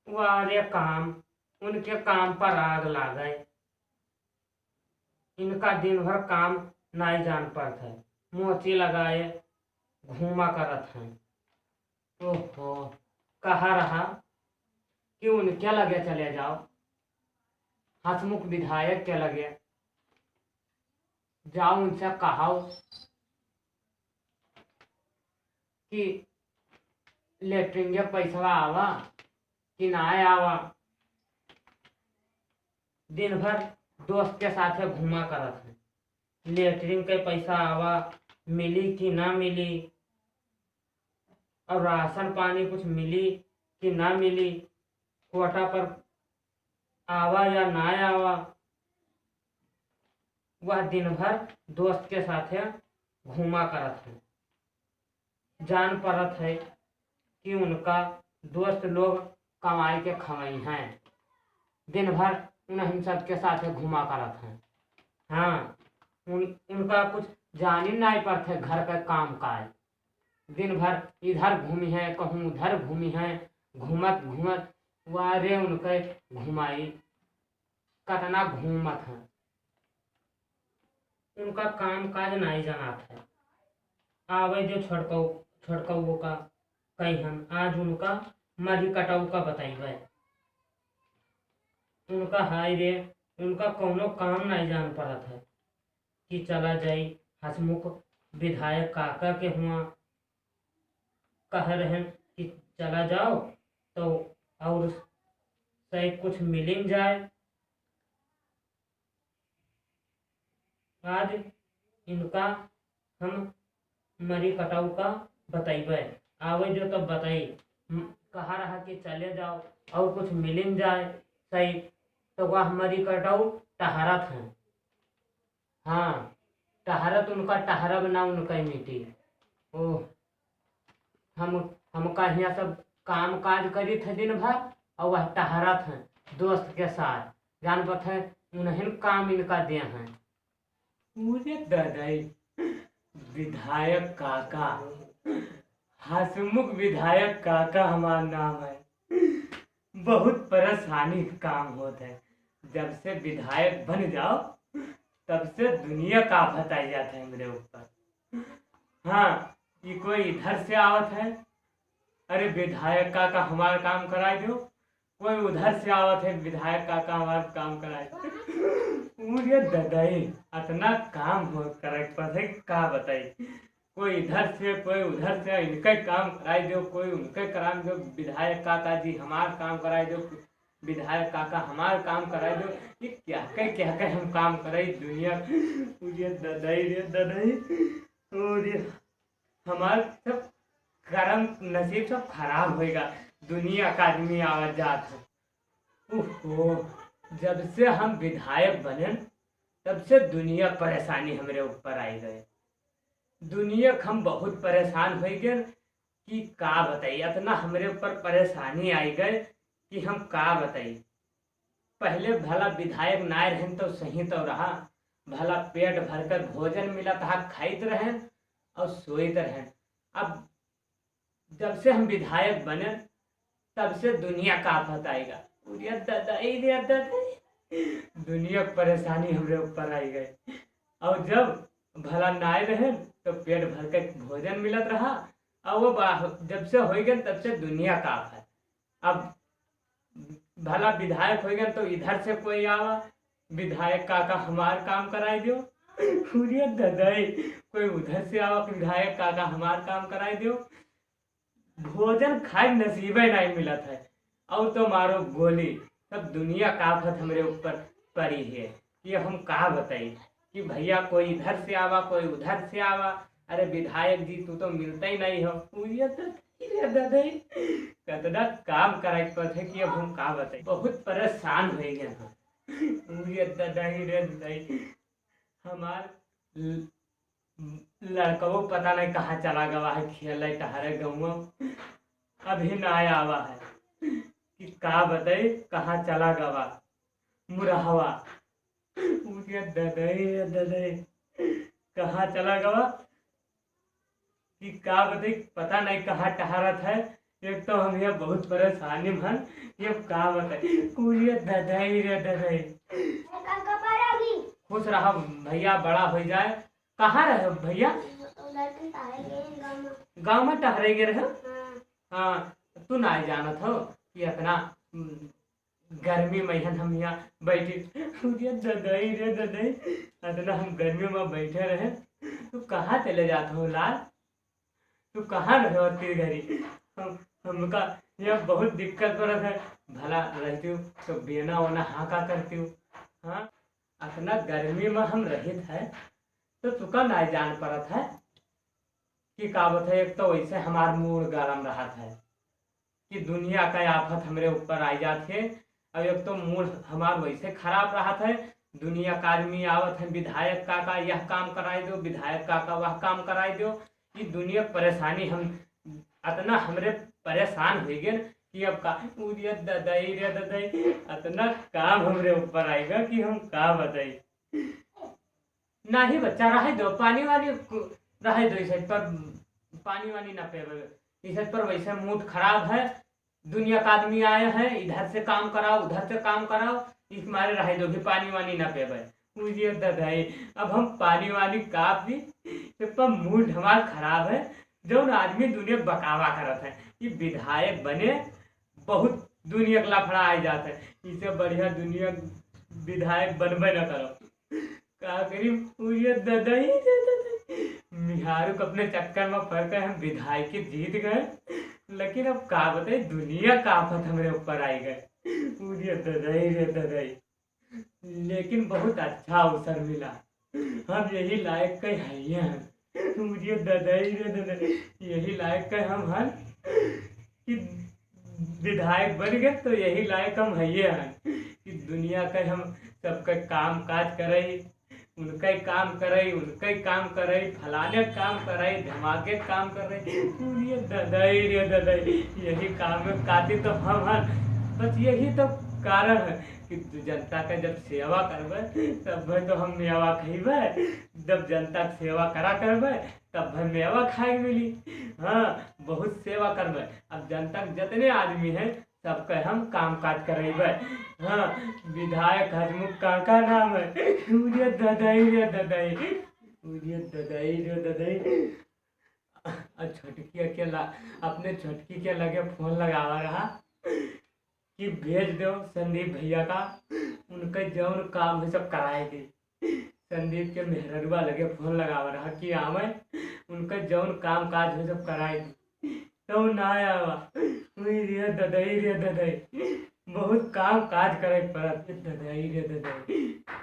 वारे काम, उनके काम पर आग लागै। इनका दिन भर काम नहीं जान पड़त है, मोची लगाए घूमा करत हैं। ओहो, कहा रहा कि उनके लगे चले जाओ, हंसमुख विधायक के लगे जाओ, उनसे कहो कि लेटरिन के पैसा आवा कि ना आवा। दिन भर दोस्त के साथ घूमा करत है, लेटरिन के पैसा आवा मिली कि ना मिली, और राशन पानी कुछ मिली कि ना मिली, कोटा पर आवा या ना आवा। वह दिन भर दोस्त के साथ घूमा करत है। जान पड़त है कि उनका दोस्त लोग कमाई के खवाई हैं, दिन भर उन्हीं सबके साथ घूमा करत हैं। हाँ, उनका कुछ जान ही नहीं पड़ता है घर का काम काज। दिन भर इधर घूमी है, कहूँ उधर घूमी है, घूमत घूमत वारे उनके घुमाई कतना घूमत है। उनका काम काज नहीं जानत है। आवे जो छोड़कऊ का कही हम आज उनका मरी कटाऊ का बताइबे। उनका हाय रे, उनका कौनो काम नहीं जान पड़त है कि चला जाई हसमुख विधायक काका के हुआ कह रहे कि चला जाओ तो और सही कुछ मिल जाए। आज इनका हम मरी कटाऊ का बताइबे। आवे जो तब बताई, कहा रहा कि चले जाओ और कुछ मिल जाए सही, तो वह मरी कटाऊ टहरत हैं। हाँ, टहरत उनका टहरब ना उनका मिट्टी। ओह, हमका यहाँ सब काम काज करी थे दिन भर, और वह टहरत हैं दोस्त के साथ। जान पत है उन्हें काम इनका दिए हैं। मुझे दादाई विधायक काका, हसमुख विधायक काका हमारा नाम है। बहुत परेशानी काम होता है। जब से विधायक बन जाओ तब से दुनिया का आफत आ जाता है मेरे ऊपर। हाँ, ये कोई इधर से आवत है, अरे विधायक काका हमारा काम कराए दो। कोई उधर से आवत है, विधायक काका हमारा काम कराए। मुझे ददाई इतना काम हो करे पता का बताई। कोई इधर से कोई उधर से, इनका काम कराई दो, कोई उनके करा दो। विधायक काका जी हमारा काम कराई दो, विधायक काका हमारा काम कराई दो। ये क्या कह हम काम कराई दुनिया। मुझे ददाई रे ददाई, और हमार सब कर्म नसीब सब खराब होएगा। दुनिया का आदमी आवाज जात है। ओहो, जब से हम विधायक बने तब से दुनिया परेशानी हमारे ऊपर आई गए। दुनिया हम बहुत परेशान हो गए कि का बताइए। इतना हमारे ऊपर परेशानी आई गए कि हम का बताइए। पहले भला विधायक ना रहे तो सही तो रहा, भला पेट भरकर भोजन मिला था, खाइत रहे और सोइत रहे। अब जब से हम विधायक बने तब से दुनिया का आफत आएगा। दुनिया परेशानी हमरे ऊपर आई गई। और जब भला नाय रहे तो पेट भर के भोजन मिलत रहा, और वो जब से हो गए तब से दुनिया का आफत। अब भला विधायक हो गए तो इधर से कोई आवा, विधायक काका हमार काम कराई दो। ददाई कोई उधर से आवा, विधायक काका हमार काम कराई दो। भोजन खाए नसीबे नहीं मिलत है, और तो मारो गोली। सब दुनिया का आफत हमारे ऊपर पड़ी है। ये हम कहा बताई कि भैया कोई इधर से आवा, कोई उधर से आवा। अरे विधायक जी तू तो मिलता ही नहीं हो। कतना काम कराए पड़े कि अब हम का बताई। बहुत परेशान हो गए हैं। हमार लड़का पता नहीं कहाँ चला गवा है, खेल टहरे गाँव अभी ना आवा है कि का बताई कहाँ चला गवा मुरहवा। मुझे ददई कहाँ चला गवा कि का बताई, पता नहीं कहाँ टहरत है एक तो हम यहाँ बहुत परेशानी में हन। ये का बताए कुलिया ददाई रे ददाई। खुश रहा भैया, बड़ा हो जाए। कहाँ रहे हो भैया? गाँव में टहरे गे रहे। हाँ, तू ना जानत हो कि इतना गर्मी में हम यहाँ बैठे। ददाई रे ददाई, इतना हम गर्मी में बैठे रहे। तू कहाँ चले जाते हो लाल? तू कहाँ रहे हो तेरे घरी? हमका यह बहुत दिक्कत पड़त है। भला रहती हूँ तो बेना वोना हाँका करती हूँ। हाँ, इतना गर्मी में हम रहित है तो तुका ना जान पड़त है कि का बता। एक तो वैसे हमार मूड गरम रहा है कि दुनिया का आफत हमरे ऊपर आ जात है। अब एक तो मूड हमार वैसे खराब रहा है। दुनिया का आदमी आवत है, विधायक काका यह काम कराई दो, विधायक काका वह काम कराई दो। ये दुनिया परेशानी हम इतना हमरे परेशान हो गए कि अब का ददाई रे ददाई, इतना काम हमरे ऊपर आएगा कि हम का बताई। ना ही बच्चा रहे दो पानी वानी रहे दो इस पर, पानी वानी ना पे इस पर। वैसे मूड खराब है, दुनिया का आदमी आए हैं, इधर से काम कराओ उधर से काम कराओ, इस मारे रहे दो भी पानी वानी ना पे मुझे ददाई। अब हम पानी वानी का भी पर मूड हमारा खराब है। जो आदमी दुनिया बकावा करत है कि विधायक बने, बहुत दुनिया का लफड़ा आ जाता है। इससे बढ़िया दुनिया विधायक बनबे न करो। का करी मुझे ददाई मिहारू को अपने चक्कर में पड़ कर हम विधायक जीत गए। लेकिन अब का बताए दुनिया का आफत हमारे ऊपर आई गए। मुझे ददाई रे ददाई। लेकिन बहुत अच्छा अवसर मिला, हम यही लायक के हैं। मुझे ददाई रे ददाई, यही लायक के हम हैं कि विधायक बन गए। तो यही लायक हम हैं कि दुनिया के हम सबका काम काज करे, उनका ही काम करे, उनका ही काम करे, फलाने काम करे, धमाके काम करे। ये ददाई रे ददाई, यही काम में काती तो हम हैं। बस यही तो कारण है कि जनता का जब सेवा करबे तब भाई तो हम मेवा खेबे। जब जनता की सेवा करा करबे तब भाई मेवा खाए मिली। हाँ, बहुत सेवा करबे। अब जनता के जितने आदमी हैं सबके हम काम काज करेबे। हाँ, विधायक हजमुख काका नाम है। मुझे ददाई रे ददाई, मुझे ददाई रे ददाई। छोटकी के अपने छोटकी के लगे फोन लगावा रहा कि भेज दो संदीप भैया का, उनका जौन काम है सब कराएगी। संदीप के मेहररुआ लगे फोन लगावा रहा कि आवे, उनका जौन काम काज है सब कराएगी। तो ना आवा। रे ददाई रे ददाई, बहुत काम काज करे पड़त। ददाई रे ददाई,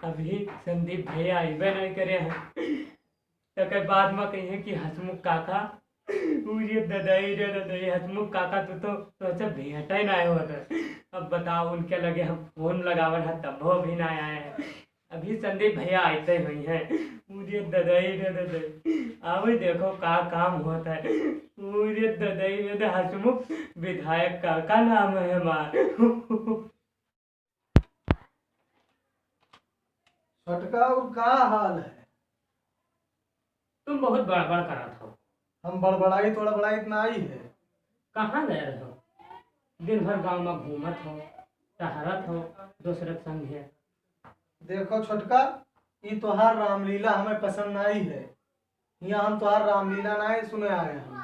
अभी संदीप भैया अबे नहीं करे हैं। तो बाद में कहिए कि हसमुख काका, मुझे ददाई रे ददाई, हसमुख काका तो सोचा भेंटा ही ना आए होता। अब बताओ उनके लगे हम फोन लगावन है तब वो भी ना आए हैं। अभी संदीप भैया आते हुई हैं। मुझे ददाई रे ददाई, आओ देखो का काम होता है। मुझे ददाई रे हसमुख विधायक का नाम है हमारा। छोटका का हाल है? तुम बहुत बड़बड़ करा था। हम बड़बड़ाई थोड़ा बड़ाई इतना आई है। कहाँ गए रहो? दिन भर गांव में घूमत हो, टहरत हो दूसरे संग है। देखो छोटका, ये तोहार रामलीला हमें पसंद नहीं है। यहाँ हम तोहार रामलीला नहीं सुने आए हैं।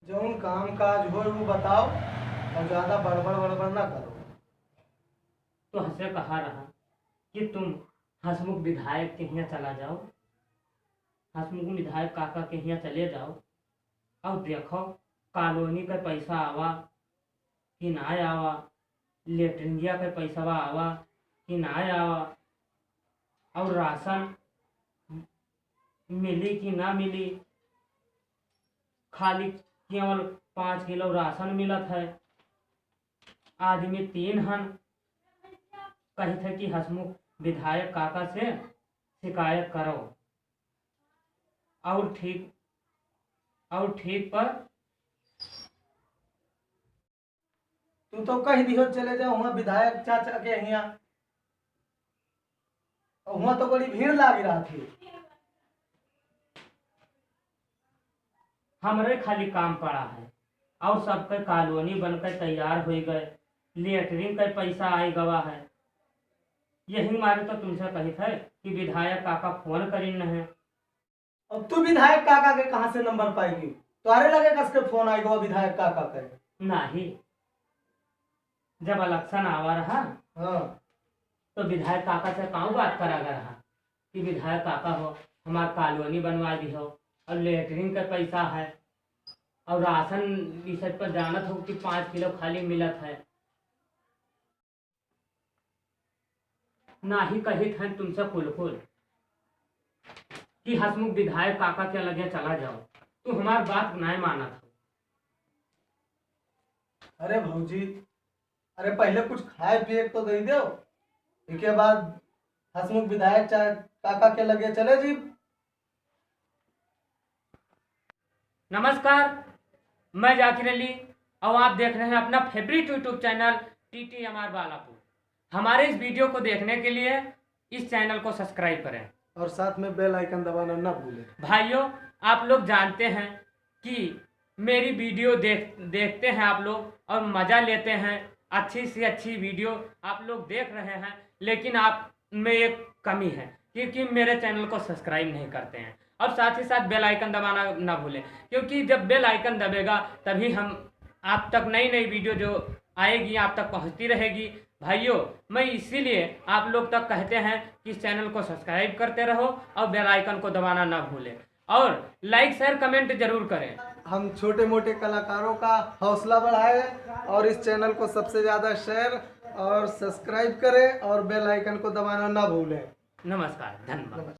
जौन काम काज हो वो बताओ और ज्यादा बड़बड़ बड़बड़ ना करो। तो हमसे कहा रहा कि तुम हसमुख विधायक के यहाँ चला जाओ, हसमुख विधायक काका के यहाँ चले जाओ और देखो कॉलोनी का पैसा आवा कि ना आवा, लेटरिंगिया का पैसा आवा कि ना आवा, और राशन मिली कि ना मिली। खाली केवल 5 किलो राशन मिलत है। आदमी 3 हन। कही थे कि हसमुख विधायक काका से शिकायत करो और ठीक पर तू तो कह दियो चले जाओ वहाँ विधायक चाचा के यहाँ। वहाँ तो बड़ी भीड़ लागी रहा थी। हमरे खाली काम पड़ा है और सबके कॉलोनी बनकर तैयार हो गए, लेटरिन का पैसा आई गवा है। यही मारे तो तुमसे कही थे कि विधायक काका फोन करीन है। अब तू विधायक काका के कहाँ से नंबर पाएगी? तुम्हारे लगे कस के फोन आएगा विधायक काका के? नहीं, जब इलेक्शन आवा रहा हाँ तो विधायक काका से कहूँ बात करा रहा कि विधायक काका हो, हमार कॉलोनी बनवा दी हो और लेटरिन का पैसा है और राशन इस पर जानत हो कि 5 किलो खाली मिलत है। ना ही कही थे तुमसे कुलकुल कि हसमुख विधायक काका के लगे चला जाओ, तू हमार बात नहीं माना था। अरे भौजी, अरे पहले कुछ खाए पिए तो दे दो, इसके बाद हसमुख विधायक चाहे काका के लगे चले जी। नमस्कार, मैं जाकिर अली और आप देख रहे हैं अपना favourite YouTube channel TTMR Balapur. हमारे इस वीडियो को देखने के लिए इस चैनल को सब्सक्राइब करें और साथ में बेल आइकन दबाना ना भूलें। भाइयों, आप लोग जानते हैं कि मेरी वीडियो देखते हैं आप लोग और मज़ा लेते हैं, अच्छी से अच्छी वीडियो आप लोग देख रहे हैं, लेकिन आप में एक कमी है क्योंकि मेरे चैनल को सब्सक्राइब नहीं करते हैं और साथ ही साथ बेल आइकन दबाना ना भूलें, क्योंकि जब बेल आइकन दबेगा तभी हम आप तक नई नई वीडियो जो आएगी आप तक पहुंचती रहेगी। भाइयों, मैं इसीलिए आप लोग तक कहते हैं कि इस चैनल को सब्सक्राइब करते रहो और बेल आइकन को दबाना ना भूलें और लाइक शेयर कमेंट जरूर करें। हम छोटे मोटे कलाकारों का हौसला बढ़ाएं और इस चैनल को सबसे ज़्यादा शेयर और सब्सक्राइब करें और बेल आइकन को दबाना ना भूलें। नमस्कार, धन्यवाद।